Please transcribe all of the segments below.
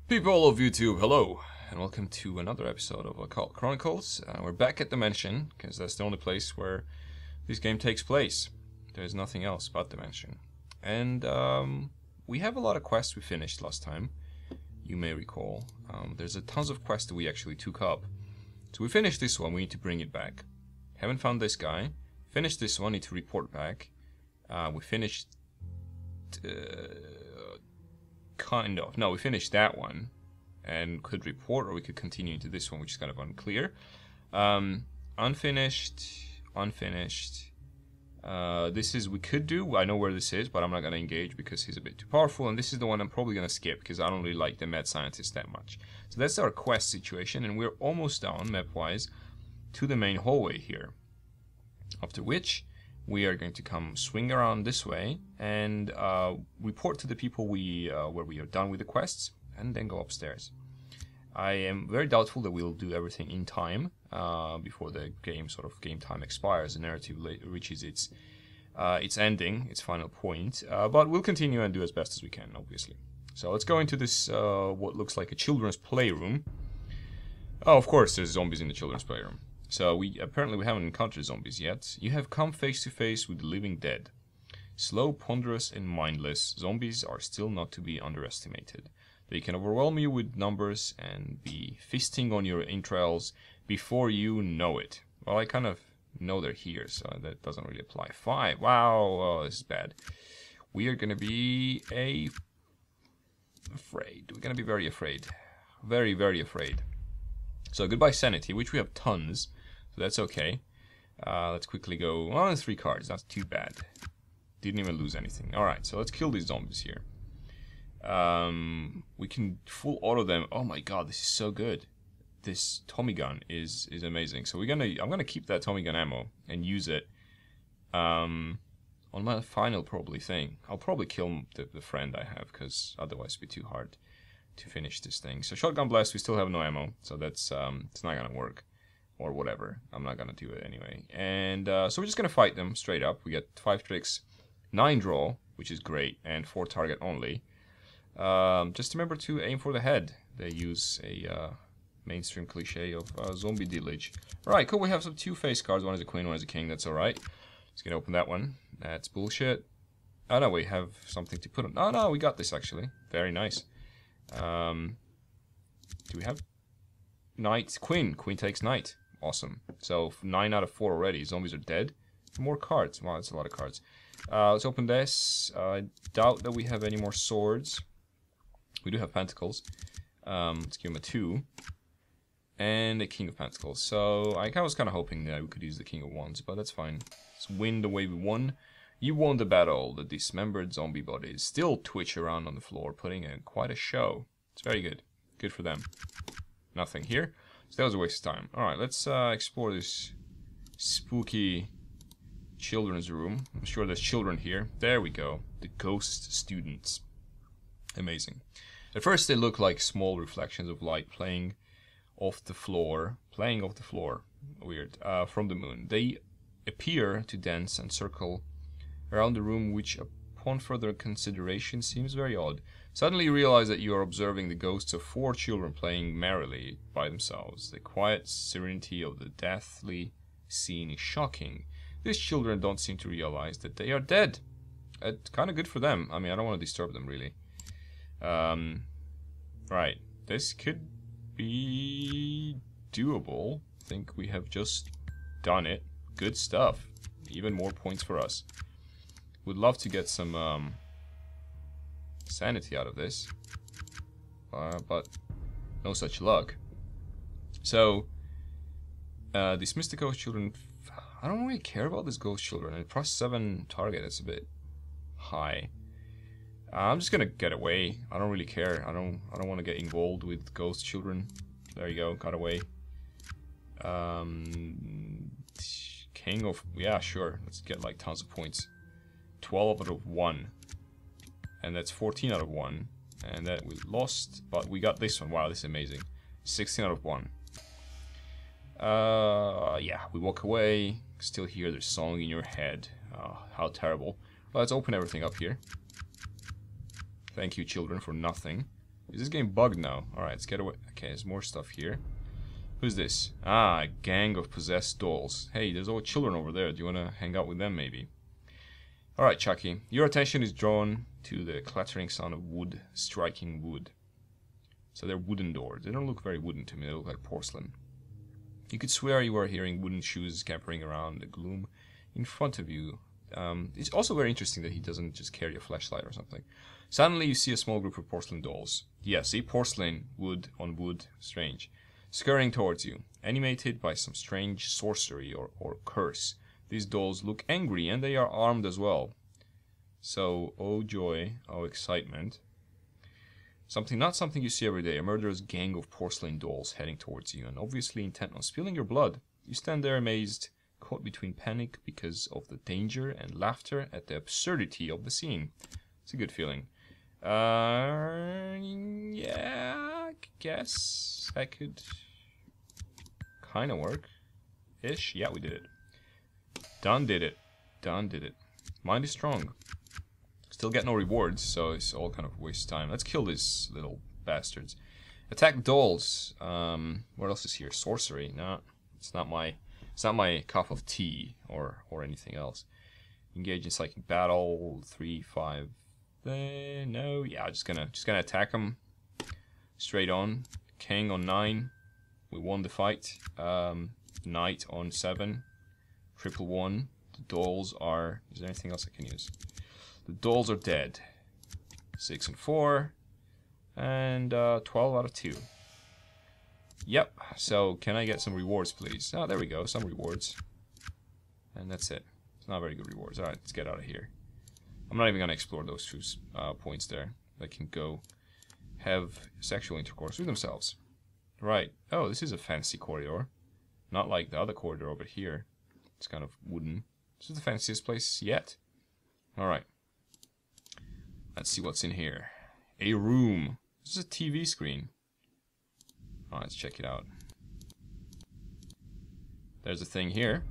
People of YouTube, hello, and welcome to another episode of Occult Chronicles. We're back at the mansion, because that's the only place where this game takes place. There's nothing else but the mansion. And we have a lot of quests we finished last time, you may recall. There's a tons of quests that we actually took up. So we finished this one, we need to bring it back. Haven't found this guy. Finished this one, need to report back. We finished... kind of. No, we finished that one and could report, or we could continue into this one, which is kind of unclear. Unfinished. This is, we could do, I know where this is, but I'm not going to engage because he's a bit too powerful, and this is the one I'm probably going to skip because I don't really like the mad scientist that much. So that's our quest situation, and we're almost down, map-wise, to the main hallway here. After which, we are going to come swing around this way and report to the people where we are done with the quests, and then go upstairs. I am very doubtful that we'll do everything in time before the game time expires. The narrative reaches its ending, its final point. But we'll continue and do as best as we can, obviously. So let's go into this what looks like a children's playroom. Oh, of course, there's zombies in the children's playroom. So apparently we haven't encountered zombies yet. You have come face to face with the living dead. Slow, ponderous, and mindless, zombies are still not to be underestimated. They can overwhelm you with numbers and be feasting on your entrails before you know it. Well, I kind of know they're here, so that doesn't really apply. 5. Wow, oh, this is bad. We are going to be afraid. We're going to be very afraid. Very, very afraid. So goodbye sanity, which we have tons, so that's okay. Let's quickly go on 3 cards, not too bad. Didn't even lose anything. Alright, so let's kill these zombies here. We can full auto them. Oh my god, this is so good. This Tommy gun is amazing. So I'm gonna keep that Tommy gun ammo and use it on my final probably thing. I'll probably kill the friend I have, because otherwise it'd be too hard to finish this thing. So shotgun blast, we still have no ammo, so that's it's not gonna work, or whatever. I'm not gonna do it anyway. And so we're just gonna fight them straight up. We get 5 tricks, 9 draw, which is great, and 4 target only. Just remember to aim for the head. They use a mainstream cliche of zombie dealage. Alright, cool. We have some 2 face cards. One is a queen, one is a king. That's alright. Let's get open that one. That's bullshit. Oh no, we have something to put on. Oh no, we got this actually. Very nice. Do we have knight? Queen takes knight. Awesome. So 9 out of 4 already. Zombies are dead. More cards. Wow, that's a lot of cards. Let's open this. I doubt that we have any more swords. We do have pentacles. Let's give him a 2 and a king of pentacles. So I was kind of hoping that we could use the king of wands, but that's fine. Let's win the way we won. You won the battle. The dismembered zombie bodies still twitch around on the floor, putting in quite a show. It's very good. Good for them. Nothing here. So that was a waste of time. Alright, let's explore this spooky children's room. I'm sure there's children here. There we go. The ghost students. Amazing. At first they look like small reflections of light playing off the floor. Weird. From the moon. They appear to dance and circle around the room, which upon further consideration seems very odd. Suddenly you realize that you are observing the ghosts of 4 children playing merrily by themselves. The quiet serenity of the deathly scene is shocking. These children don't seem to realize that they are dead. It's kind of good for them. I mean, I don't want to disturb them, really. Right. This could be doable. I think we have just done it. Good stuff. Even more points for us. Would love to get some sanity out of this, but no such luck. So dismiss the ghost children. I don't really care about this ghost children. And plus 7 target, that's a bit high. I'm just gonna get away. I don't really care. I don't want to get involved with ghost children. There you go, got away. King of, yeah, sure. Let's get like tons of points. 12 out of 1. And that's 14 out of 1. And that we lost, but we got this one. Wow, this is amazing. 16 out of 1. Yeah, we walk away. Still hear the song in your head. Oh, how terrible. Well, let's open everything up here. Thank you, children, for nothing. Is this game bugged now? Alright, let's get away. Okay, there's more stuff here. Who's this? Ah, a gang of possessed dolls. Hey, there's all children over there. Do you want to hang out with them, maybe? Alright, Chucky. Your attention is drawn to the clattering sound of wood striking wood. So they're wooden doors. They don't look very wooden to me. They look like porcelain. You could swear you are hearing wooden shoes scampering around the gloom in front of you. It's also very interesting that he doesn't just carry a flashlight or something. Suddenly you see a small group of porcelain dolls. Yeah, see? Porcelain, wood on wood. Strange. Scurrying towards you, animated by some strange sorcery or curse. These dolls look angry, and they are armed as well. So, oh joy, oh excitement. Not something you see every day. A murderous gang of porcelain dolls heading towards you, and obviously intent on spilling your blood. You stand there amazed, caught between panic because of the danger and laughter at the absurdity of the scene. It's a good feeling. Yeah, I guess that could kind of work. Ish. Yeah, we did it. Done did it. Done did it. Mind is strong. Still get no rewards, so it's all kind of waste time. Let's kill these little bastards. Attack dolls. What else is here? Sorcery. No, it's not my cup of tea or anything else. Engage in psychic battle. 3, 5. No. Yeah, just gonna attack them straight on. King on 9. We won the fight. Knight on 7. Triple 1. The dolls are... Is there anything else I can use? The dolls are dead. 6 and 4. And 12 out of 2. Yep. So, can I get some rewards, please? Oh, there we go. Some rewards. And that's it. It's not very good rewards. Alright, let's get out of here. I'm not even going to explore those 2 points there. They can go have sexual intercourse with themselves. Right. Oh, this is a fancy corridor. Not like the other corridor over here. It's kind of wooden. This is the fanciest place yet. Alright. Let's see what's in here. A room. This is a TV screen. Alright, let's check it out. There's a thing here.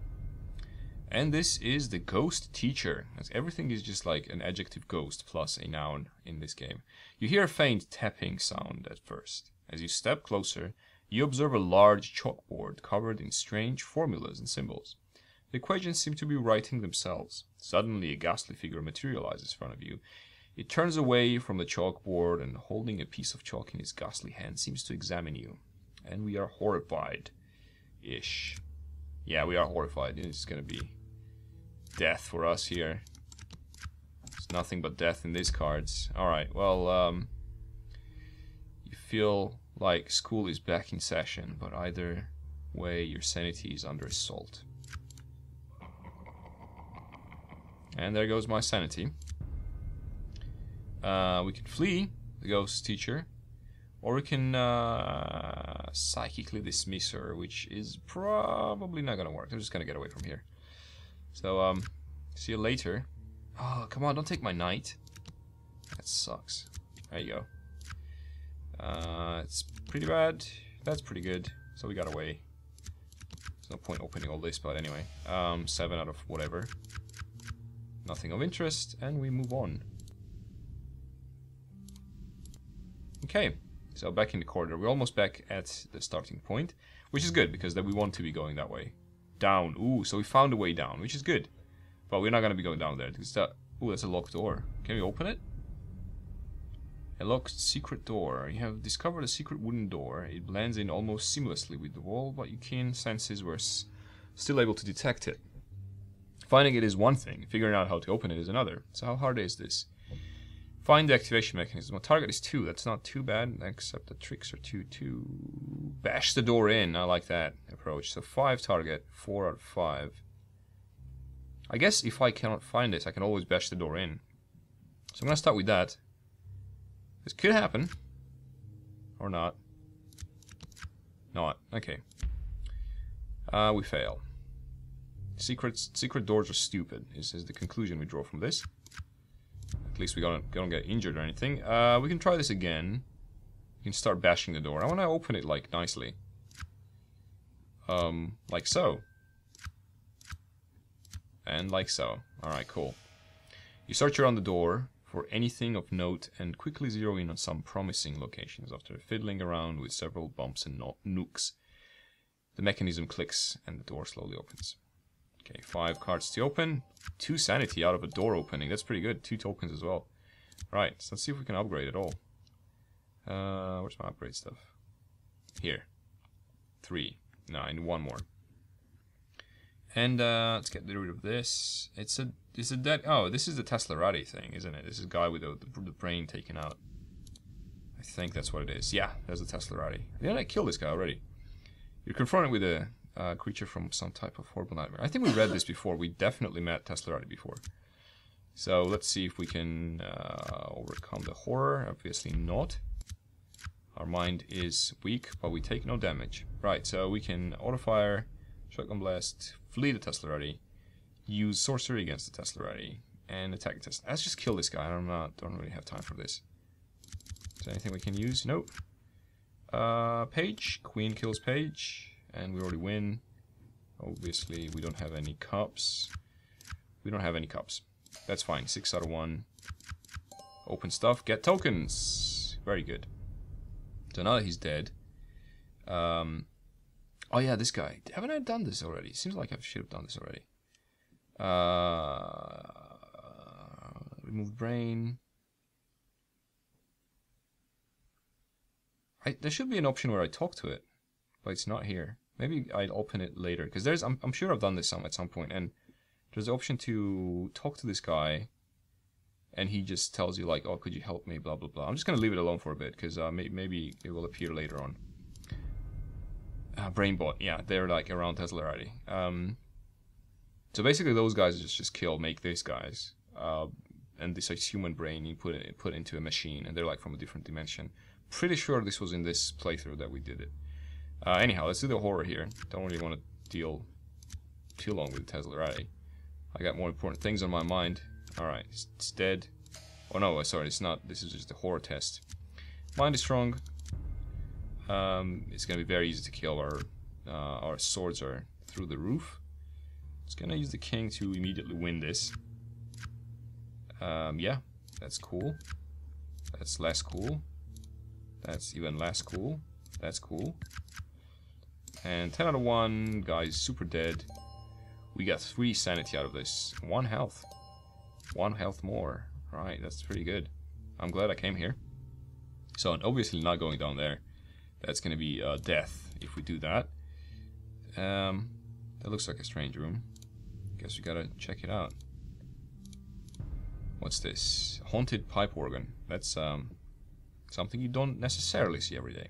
And this is the ghost teacher. Everything is just like an adjective ghost plus a noun in this game. You hear a faint tapping sound at first. As you step closer, you observe a large chalkboard covered in strange formulas and symbols. The equations seem to be writing themselves. Suddenly, a ghastly figure materializes in front of you. It turns away from the chalkboard and, holding a piece of chalk in its ghastly hand, seems to examine you. And we are horrified. Ish. Yeah, we are horrified. It's gonna be death for us here. It's nothing but death in these cards. Alright, well, you feel like school is back in session, but either way, your sanity is under assault. And there goes my sanity. We can flee the ghost teacher, or we can psychically dismiss her, which is probably not gonna work. I'm just gonna get away from here. So, see you later. Oh, come on, don't take my knight. That sucks. There you go. It's pretty bad. That's pretty good. So we got away. There's no point opening all this, but anyway. 7 out of whatever. Nothing of interest, and we move on. Okay, so back in the corridor. We're almost back at the starting point, which is good, because then we want to be going that way. Down. Ooh, so we found a way down, which is good. But we're not going to be going down there. Because that, ooh, that's a locked door. Can we open it? A locked secret door. You have discovered a secret wooden door. It blends in almost seamlessly with the wall, but your keen senses were still able to detect it. Finding it is one thing, figuring out how to open it is another. So how hard is this? Find the activation mechanism. My target is 2. That's not too bad, except the tricks are 2. Bash the door in. I like that approach. So 5 target, 4 out of 5. I guess if I cannot find this, I can always bash the door in. So I'm going to start with that. This could happen. Or not. Not. Okay. We fail. Secret doors are stupid, is the conclusion we draw from this. At least we don't get injured or anything. We can try this again. We can start bashing the door. I want to open it, like, nicely. Like so. And like so. Alright, cool. You search around the door for anything of note and quickly zero in on some promising locations. After fiddling around with several bumps and nooks, the mechanism clicks and the door slowly opens. Okay, 5 cards to open. 2 sanity out of a door opening. That's pretty good. 2 tokens as well. Right, so let's see if we can upgrade at all. Where's my upgrade stuff? Here. 3. No, I need 1 more. And let's get rid of this. It's a dead. Oh, this is the Teslarati thing, isn't it? This is a guy with the brain taken out. I think that's what it is. Yeah, there's a Teslarati. Didn't I kill this guy already? You're confronted with a creature from some type of horrible nightmare. I think we read this before. We definitely met Teslarati before. So let's see if we can overcome the horror. Obviously not. Our mind is weak, but we take no damage. Right, so we can auto-fire, shotgun blast, flee the Teslarati, use sorcery against the Teslarati, and attack the Teslarati. Let's just kill this guy. Don't really have time for this. Is there anything we can use? Nope. Page. Queen kills Page. And we already win. Obviously, we don't have any cups. We don't have any cups. That's fine. 6 out of 1. Open stuff. Get tokens. Very good. So now that he's dead. Oh yeah, this guy. Haven't I done this already? Seems like I should have done this already. Remove brain. There should be an option where I talk to it. But it's not here. Maybe I'd open it later, because there's. I'm sure I've done this at some point, and there's the option to talk to this guy, and he just tells you like, "Oh, could you help me?" Blah blah blah. I'm just gonna leave it alone for a bit, because maybe it will appear later on. Brainbot, yeah, they're like around Teslarati. So basically, those guys just kill, make these guys, and this like, human brain you put into a machine, and they're like from a different dimension. Pretty sure this was in this playthrough that we did it. Anyhow, let's do the horror here. Don't really want to deal too long with Teslarati. I got more important things on my mind. Alright, it's dead. Oh no, sorry, it's not. This is just a horror test. Mind is strong. It's gonna be very easy to kill. Our swords are through the roof. It's gonna use the king to immediately win this. Yeah, that's cool. That's less cool. That's even less cool. That's cool. And 10 out of 1, guy's super dead. We got 3 sanity out of this. 1 health. 1 health more. Right, that's pretty good. I'm glad I came here. So, obviously not going down there. That's gonna be death if we do that. That looks like a strange room. Guess we gotta check it out. What's this? Haunted pipe organ. That's something you don't necessarily see every day.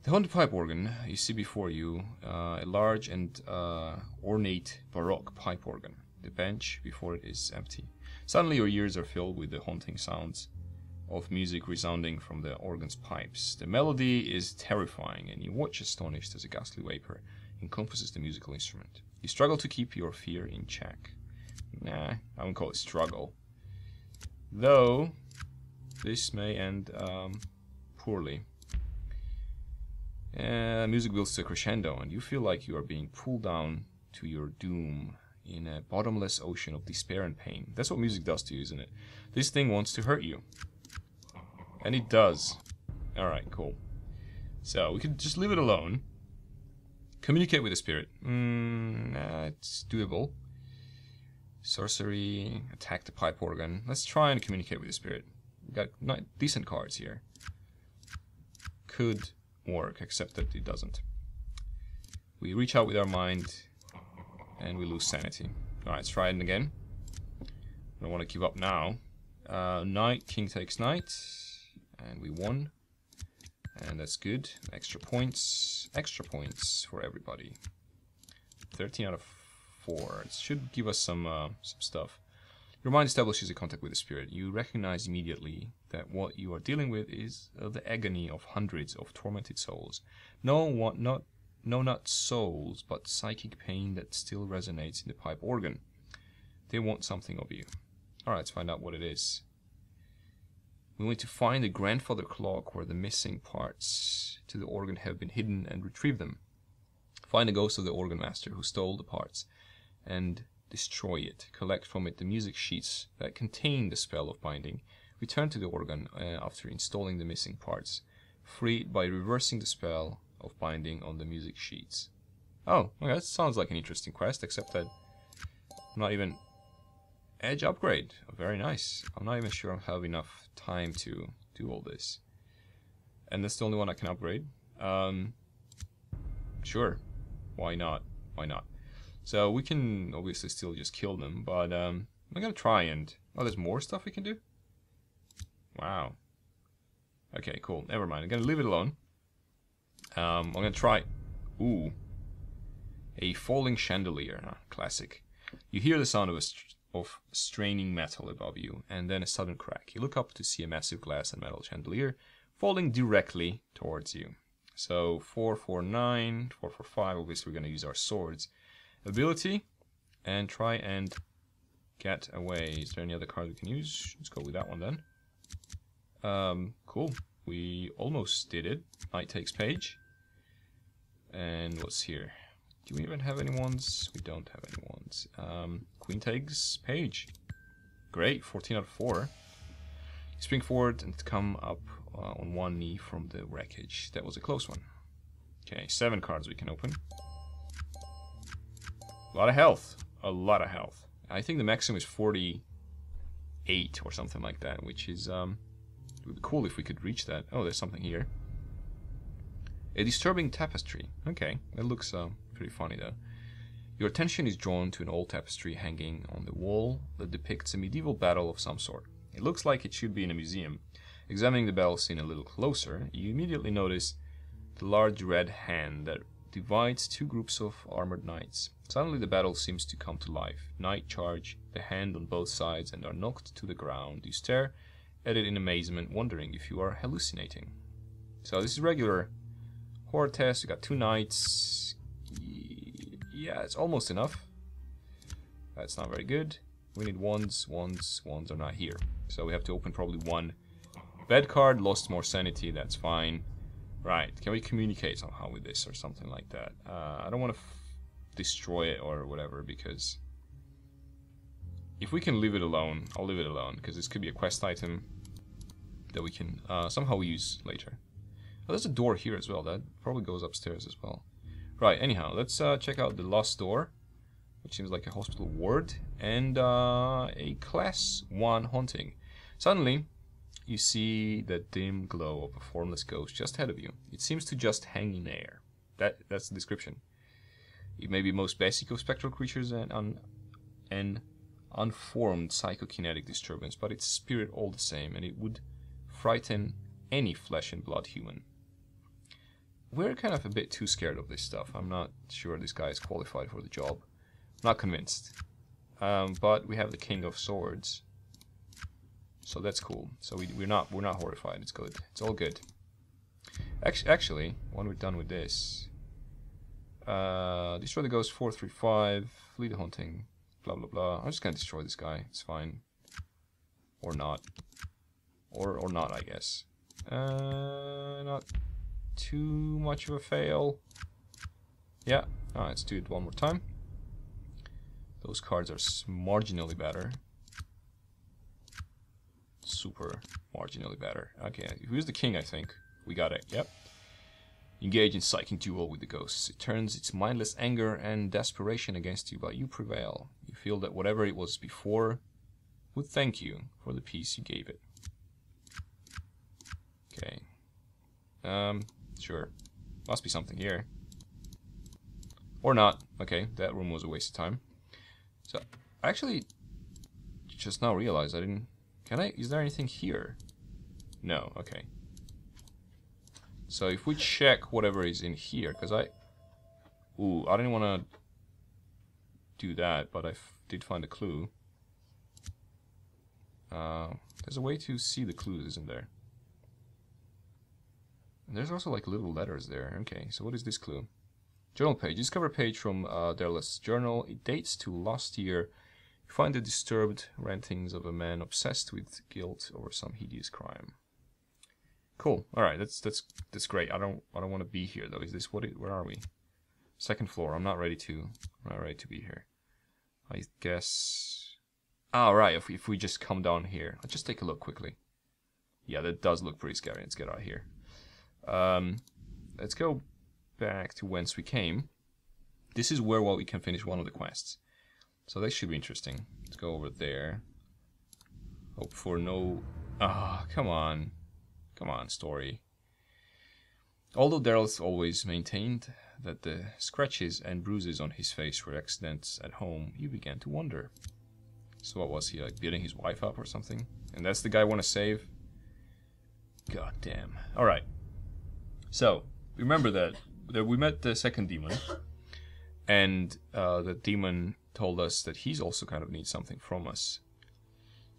The haunted pipe organ you see before you, a large and ornate Baroque pipe organ. The bench before it is empty. Suddenly your ears are filled with the haunting sounds of music resounding from the organ's pipes. The melody is terrifying, and you watch astonished as a ghastly vapor encompasses the musical instrument. You struggle to keep your fear in check. Nah, I wouldn't call it struggle. Though, this may end poorly. Music builds to a crescendo, and you feel like you are being pulled down to your doom in a bottomless ocean of despair and pain. That's what music does to you, isn't it? This thing wants to hurt you. And it does. Alright, cool. So, we could just leave it alone. Communicate with the spirit. It's doable. Sorcery, attack the pipe organ. Let's try and communicate with the spirit. We've got decent cards here. Could work, except that it doesn't. We reach out with our mind, and we lose sanity. Alright, let's try it again. I don't want to give up now. Knight, king takes knight, and we won. And that's good. Extra points for everybody. 13 out of 4. It should give us some stuff. Your mind establishes a contact with the spirit. You recognize immediately that what you are dealing with is the agony of hundreds of tormented souls. Not souls, but psychic pain that still resonates in the pipe organ. They want something of you. Alright, let's find out what it is. We want to find the grandfather clock where the missing parts to the organ have been hidden and retrieve them. Find the ghost of the organ master who stole the parts and destroy it. Collect from it the music sheets that contain the spell of binding. Return to the organ after installing the missing parts. Free it by reversing the spell of binding on the music sheets. Oh, okay, that sounds like an interesting quest, except that I'm not even... Edge upgrade. Oh, very nice. I'm not even sure I have enough time to do all this. And that's the only one I can upgrade. Sure. Why not? Why not? So we can obviously still just kill them, but I'm gonna try and... Oh, there's more stuff we can do? Wow. Okay, cool. Never mind. I'm gonna leave it alone. I'm gonna try... Ooh. A falling chandelier. Classic. You hear the sound of straining metal above you, and then a sudden crack. You look up to see a massive glass and metal chandelier falling directly towards you. So 449, 445, obviously we're going to use our swords ability and try and get away. Is there any other card we can use? Let's go with that one then. Cool. We almost did it. Knight takes page. And what's here? Do we even have any ones? We don't have any ones. Queen takes page. Great, 14 out of 4. Spring forward and come up on one knee from the wreckage. That was a close one. Okay, 7 cards we can open. A lot of health. A lot of health. I think the maximum is 48 or something like that, which is it would be cool if we could reach that. Oh, there's something here. A disturbing tapestry. Okay, that looks pretty funny though. Your attention is drawn to an old tapestry hanging on the wall that depicts a medieval battle of some sort. It looks like it should be in a museum. Examining the battle scene a little closer, you immediately notice the large red hand that divides 2 groups of armored knights. Suddenly the battle seems to come to life. Knight charge the hand on both sides and are knocked to the ground. You stare at it in amazement, wondering if you are hallucinating. So this is regular horror test. We got 2 knights. Yeah, it's almost enough. That's not very good. We need ones are not here. So we have to open probably 1 bed card. Lost more sanity, that's fine. Right, can we communicate somehow with this or something like that? I don't want to destroy it or whatever, because if we can leave it alone, I'll leave it alone, because this could be a quest item that we can somehow use later. Oh, there's a door here as well. That probably goes upstairs as well. Right, anyhow, let's check out the lost door, which seems like a hospital ward, and a class 1 haunting. Suddenly, you see the dim glow of a formless ghost just ahead of you. It seems to just hang in air. That's the description. It may be most basic of spectral creatures and an unformed psychokinetic disturbance, but its spirit all the same, and it would frighten any flesh and blood human. We're kind of a bit too scared of this stuff. I'm not sure this guy is qualified for the job. Not convinced. But we have the King of Swords, so that's cool. So we're not horrified. It's good. It's all good. Actually, when we're done with this, destroy the ghost 435. Flee the haunting. Blah blah blah. I'm just gonna destroy this guy. It's fine. Or not. Or not, I guess. Not too much of a fail. Yeah. Let's do it one more time. Those cards are marginally better. Super marginally better. Okay, who's the king, I think? We got it, yep. Engage in psychic duel with the ghosts. It turns its mindless anger and desperation against you, but you prevail. You feel that whatever it was before would thank you for the peace you gave it. Okay. Sure. Must be something here. Or not. Okay, that room was a waste of time. So, I actually just now realized I didn't... is there anything here? No, okay. So if we check whatever is in here, because I didn't want to do that, but I did find a clue. There's a way to see the clues, isn't there? And there's also like little letters there. Okay, so what is this clue? Journal page. Discover page from Darla's journal. It dates to last year. You find the disturbed rantings of a man obsessed with guilt over some hideous crime. Cool. All right, that's great. I don't want to be here though. Is this where are we? Second floor. I'm not ready to be here. I guess... Ah, right, if we just come down here. I'll just take a look quickly. Yeah, that does look pretty scary. Let's get out of here. Let's go back to whence we came. This is where we can finish one of the quests. So that should be interesting. Let's go over there. Hope for no... Ah, come on. Come on, story. Although Daryl's always maintained that the scratches and bruises on his face were accidents at home, you began to wonder. So what was he, like beating his wife up or something? And that's the guy I want to save? God damn. Alright. So, remember that we met the second demon. And the demon told us that he's also kind of needs something from us.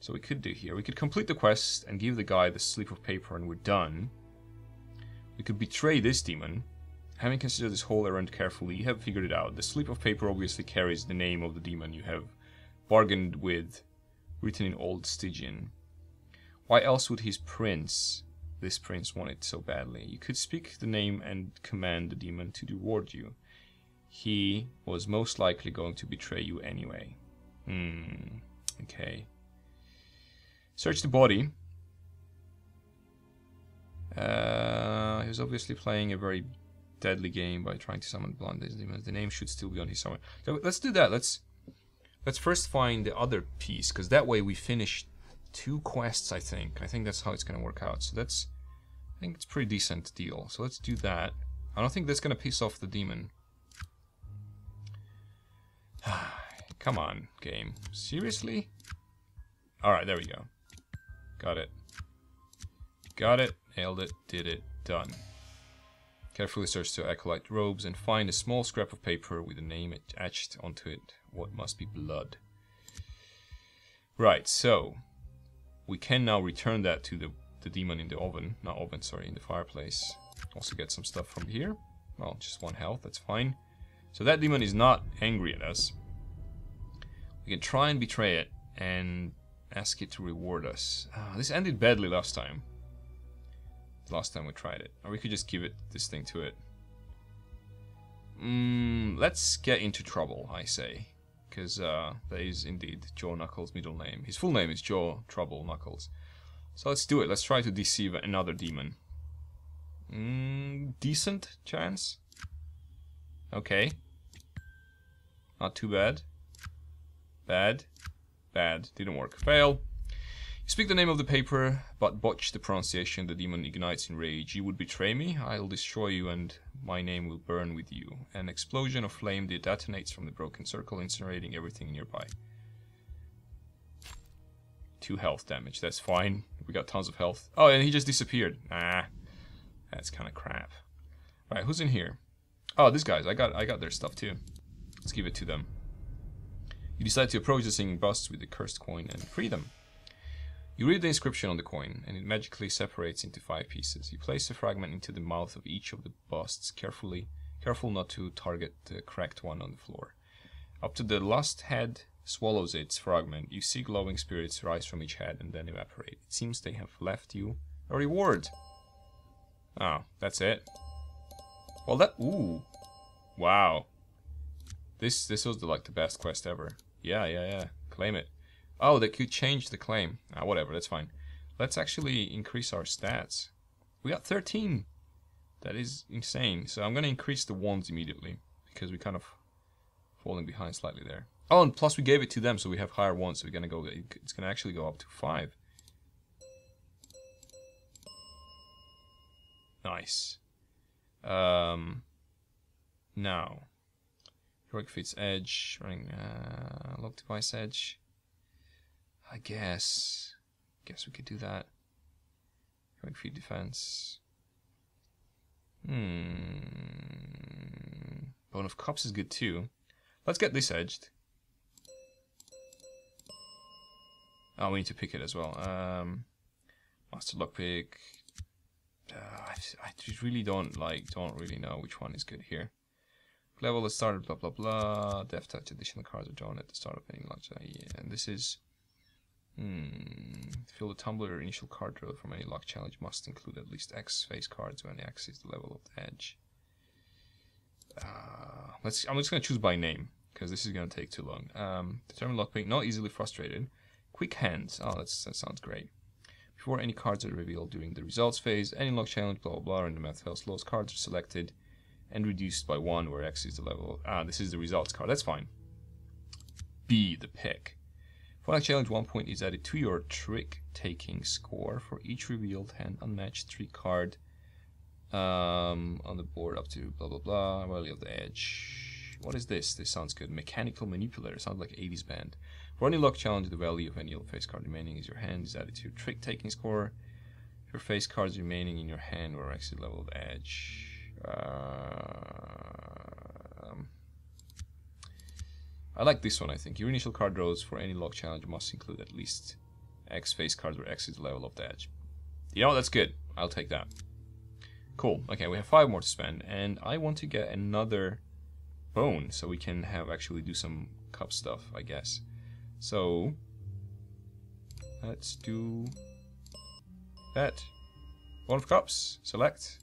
So we could do here. We could complete the quest and give the guy the slip of paper and we're done. We could betray this demon. Having considered this whole errand carefully, you have figured it out. The slip of paper obviously carries the name of the demon you have bargained with, written in Old Stygian. Why else would this prince want it so badly? You could speak the name and command the demon to reward you. He was most likely going to betray you anyway. Okay. Search the body. He was obviously playing a very deadly game by trying to summon blind demons. The name should still be on his summon. So let's do that. Let's first find the other piece, because that way we finish 2 quests, I think. I think that's how it's going to work out. So I think it's a pretty decent deal. So let's do that. I don't think that's going to piss off the demon. Come on, game. Seriously? Alright, there we go. Got it. Got it. Nailed it. Did it. Done. Carefully search the acolyte robes and find a small scrap of paper with a name etched onto it. What must be blood? Right, so we can now return that to the demon in the oven. Not oven, sorry, in the fireplace. Also get some stuff from here. Well, just 1 health, that's fine. So that demon is not angry at us. We can try and betray it and ask it to reward us. This ended badly last time. Last time we tried it. Or we could just give it this thing to it. Let's get into trouble, I say. Because that is indeed Joe Knuckles' middle name. His full name is Joe Trouble Knuckles. So let's do it. Let's try to deceive another demon. Decent chance? Okay. Not too bad. Bad. Bad. Didn't work. Fail. You speak the name of the paper, but botch the pronunciation. The demon ignites in rage. You would betray me? I'll destroy you and my name will burn with you. An explosion of flame detonates from the broken circle, incinerating everything nearby. 2 health damage. That's fine. We got tons of health. Oh, and he just disappeared. That's kind of crap. Alright, who's in here? Oh, these guys. I got their stuff too. Let's give it to them. You decide to approach the singing busts with the cursed coin and free them. You read the inscription on the coin, and it magically separates into 5 pieces. You place the fragment into the mouth of each of the busts, careful not to target the cracked one on the floor. Up to the last head swallows its fragment, you see glowing spirits rise from each head and then evaporate. It seems they have left you a reward. Oh, that's it. Well, that... Ooh. Wow. This was like the best quest ever. Yeah. Claim it. Oh, they could change the claim. Whatever, that's fine. Let's actually increase our stats. We got 13. That is insane. So I'm going to increase the ones immediately, because we kind of falling behind slightly there. Oh, and plus we gave it to them, so we have higher ones. So we're going to go. It's going to actually go up to 5. Nice. Now, heroic feats edge, running lock device edge. I guess we could do that. Heroic feat defense. Bone of Cups is good too. Let's get this edged. Oh, we need to pick it as well. Master lockpick. I just really don't really know which one is good here. Level that started blah blah blah. Death touch additional cards are drawn at the start of any launch. Yeah, and this is fill the tumbler initial card draw from any lock challenge must include at least X face cards when X is the level of the edge. I'm just gonna choose by name, because this is going to take too long. Determined lockpick, not easily frustrated. Quick hands. Oh, that sounds great. Before any cards are revealed during the results phase, any lock challenge, blah blah blah, and the math fails. Lowest cards are selected and reduced by 1, where X is the level. This is the results card. That's fine. B, the pick. For a challenge, 1 point is added to your trick-taking score for each revealed hand unmatched trick card on the board up to blah blah blah. Value of the edge. What is this? This sounds good. Mechanical manipulator. Sounds like 80s band. For any luck challenge, the value of any face card remaining is your hand is added to your trick-taking score. If your face cards remaining in your hand or exit level of edge. I like this one, I think. Your initial card draws for any lock challenge must include at least X face cards where X is the level of the edge. You know what? That's good. I'll take that. Cool. Okay, we have 5 more to spend, and I want to get another bone so we can actually do some cup stuff, I guess. So let's do that. 1 of cups. Select.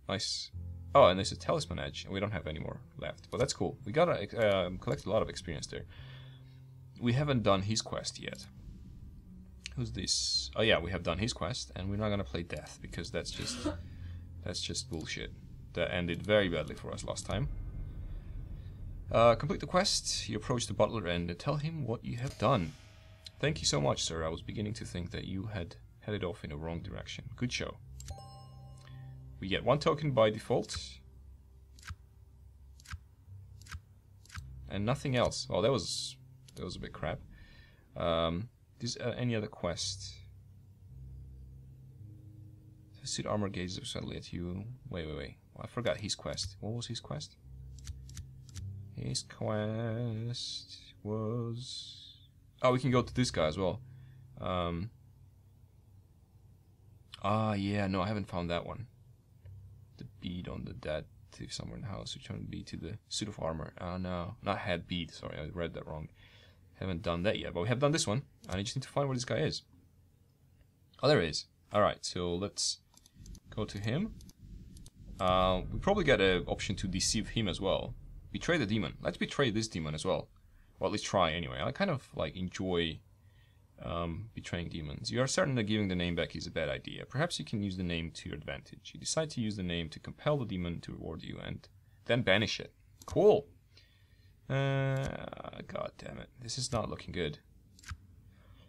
Nice. Oh, and there's a talisman edge, and we don't have any more left, but that's cool. We gotta collect a lot of experience there. We haven't done his quest yet. Who's this? Oh yeah, we have done his quest, and we're not gonna play death because that's just bullshit. That ended very badly for us last time. Complete the quest. You approach the butler and tell him what you have done. Thank you so much, sir. I was beginning to think that you had headed off in a wrong direction. Good show. We get 1 token by default. And nothing else. Oh, that was a bit crap. Is any other quest? Suit armor gazes suddenly at you. Wait. Well, I forgot his quest. What was his quest? His quest was... Oh, we can go to this guy as well. Yeah, no, I haven't found that one. The bead on the dead thief somewhere in the house. Return the bead to the suit of armor. No, not head bead. Sorry, I read that wrong. Haven't done that yet, but we have done this one. And I just need to find where this guy is. Oh, there he is. Alright, so let's go to him. We probably get an option to deceive him as well. Betray the demon. Let's betray this demon as well. Or at least try anyway. I kind of like enjoy betraying demons. You are certain that giving the name back is a bad idea. Perhaps you can use the name to your advantage. You decide to use the name to compel the demon to reward you and then banish it. Cool. God damn it. This is not looking good.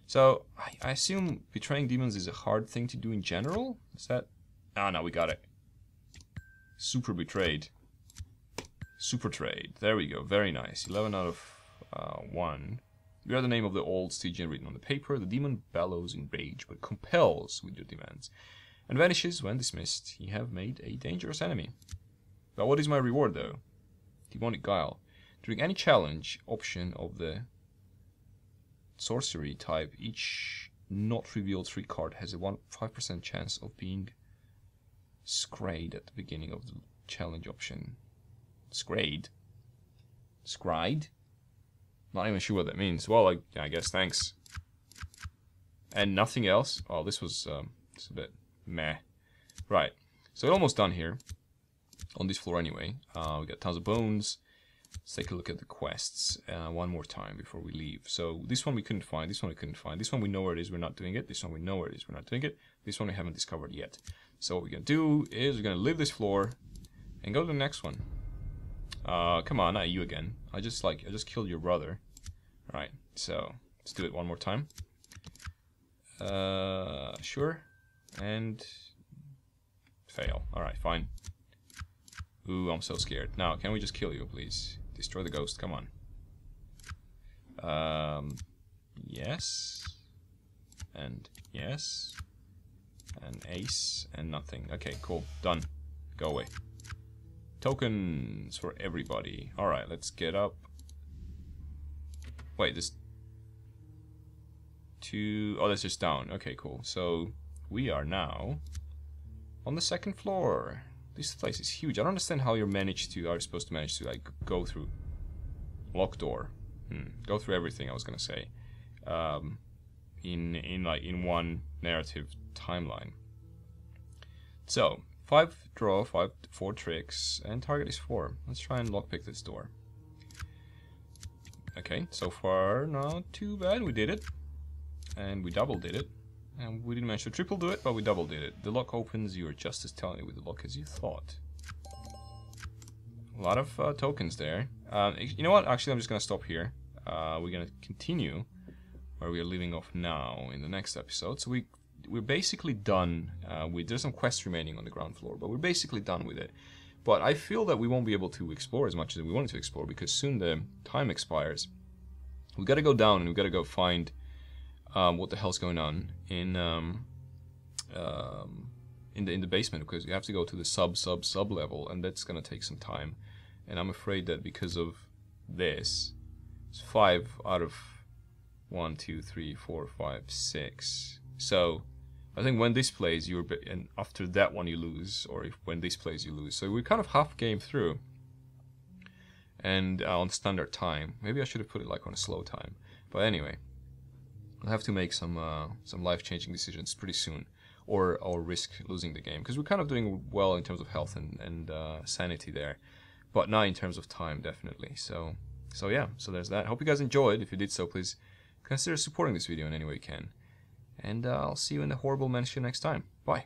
So, I assume betraying demons is a hard thing to do in general? Is that... Ah, no, we got it. Super betrayed. Super trade. There we go. Very nice. 11 out of 1. You are the name of the old Stygian written on the paper. The demon bellows in rage, but compels with your demands, and vanishes when dismissed. You have made a dangerous enemy. But what is my reward, though? Demonic Guile. During any challenge option of the sorcery type, each not revealed trick card has a 5% chance of being scryed at the beginning of the challenge option. Scryed? Scryed? Not even sure what that means. Well, I guess thanks. And nothing else? Oh, this was it's a bit meh. Right. So we're almost done here. On this floor anyway. We got tons of bones. Let's take a look at the quests one more time before we leave. So this one we couldn't find. This one we couldn't find. This one we know where it is. We're not doing it. This one we know where it is. We're not doing it. This one we haven't discovered yet. So what we're going to do is we're going to leave this floor and go to the next one. Come on, not you again. I just killed your brother. Alright, so let's do it one more time. Sure. And fail. Alright, fine. Ooh, I'm so scared. Now, can we just kill you, please? Destroy the ghost, come on. Yes. And yes. And ace. And nothing. Okay, cool. Done. Go away. Tokens for everybody. Alright, let's get up. Wait, this... Oh, that's just down. Okay, cool. So, we are now on the 2nd floor. This place is huge. I don't understand how are supposed to manage to, like, go through... Locked door. Go through everything, I was gonna say. In one narrative timeline. So... 5 draw, 4 tricks, and target is 4. Let's try and lockpick this door. Okay, so far not too bad. We did it. And we double did it. And we didn't manage to triple do it, but we double did it. The lock opens, you were just as talented with the lock as you thought. A lot of tokens there. You know what? Actually, I'm just going to stop here. We're going to continue where we are leaving off now in the next episode. So we're basically done there's some quests remaining on the ground floor, but we're basically done with it. But I feel that we won't be able to explore as much as we wanted to explore because soon the time expires. We got to go down and we got to go find what the hell's going on in the basement, because you have to go to the sub level, and that's gonna take some time. And I'm afraid that because of this, it's 5 out of 1, 2, 3, 4, 5, 6. So I think when this plays, and after that one you lose, or when this plays you lose. So we're kind of half game through, and on standard time. Maybe I should have put it like on a slow time. But anyway, I'll have to make some life-changing decisions pretty soon, or risk losing the game, because we're kind of doing well in terms of health and sanity there, but not in terms of time, definitely. So yeah, so there's that. Hope you guys enjoyed. If you did so, please consider supporting this video in any way you can. And I'll see you in the horrible mansion next time. Bye.